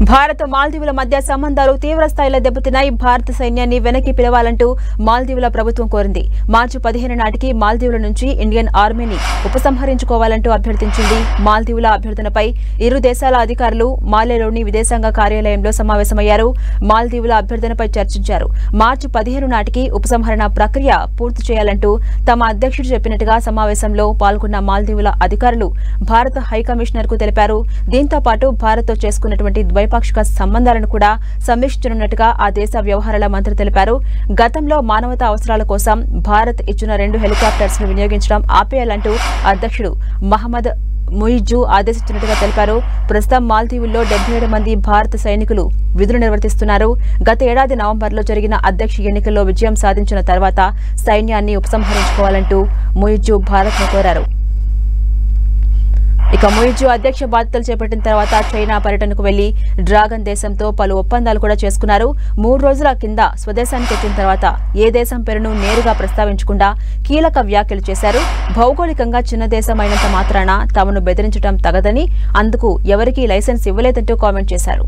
భారత మాల్దీవుల మధ్య సంబంధాలు తీవ్ర స్థాయిలో దెబ్బతిన్నాయి. భారత సైన్యాన్ని వెనక్కి పిలవాలంటూ మాల్దీవుల ప్రభుత్వం కోరింది. మార్చి 15 నాటికి మాల్దీవుల నుంచి ఇండియన్ ఆర్మీని ఉపసంహరించుకోవాలంటూ అభ్యర్థించింది. మాల్దీవుల అభ్యర్థనపై ఇరు దేశాల అధికారులు మాలేలోని విదేశాంగ కార్యాలయంలో సమావేశమయ్యారు. మాల్దీవుల అభ్యర్థనపై చర్చించారు. మార్చి 15 నాటికి ఉపసంహరణ ప్రక్రియ పూర్తి చేయాలంటూ తమ అధ్యక్షుడు చెప్పినట్టుగా సమావేశంలో పాల్గొన్న మాల్దీవుల అధికారులు భారత హైకమిషనర్ కు తెలిపారు. దీంతో పాటు భారత్తో చేసుకున్నటువంటి ద్వైపాక్షిక సంబంధాలను కూడా సమీక్షించనున్నట్టుగా ఆ దేశ వ్యవహారాల మంత్రి తెలిపారు. గతంలో మానవతా అవసరాల కోసం భారత్ ఇచ్చిన 2 హెలికాప్టర్స్ ను వినియోగించడం ఆపేయాలంటూ అధ్యక్షుడు మహమ్మద్ ముయిజ్జు ఆదేశించినట్టుగా తెలిపారు. ప్రస్తుతం మాల్దీవుల్లో 77 మంది భారత సైనికులు విధులు నిర్వర్తిస్తున్నారు. గత ఏడాది నవంబర్లో జరిగిన అధ్యక్ష ఎన్నికల్లో విజయం సాధించిన తర్వాత సైన్యాన్ని ఉపసంహరించుకోవాలంటూ ముయిజ్జు భారత్ను కోరారు. ఇక ముయిజ్జు అధ్యక్ష బాధ్యతలు చేపట్టిన తర్వాత చైనా పర్యటనకు వెళ్లి డ్రాగన్ దేశంతో పలు ఒప్పందాలు కూడా చేసుకున్నారు. 3 రోజుల కింద స్వదేశానికి వచ్చిన తర్వాత ఏ దేశం పేరును నేరుగా ప్రస్తావించకుండా కీలక వ్యాఖ్యలు చేశారు. భౌగోళికంగా చిన్న దేశం అయినంత మాత్రాన తమను బెదిరించడం తగదని, అందుకు ఎవరికీ లైసెన్స్ ఇవ్వలేదంటూ కామెంట్ చేశారు.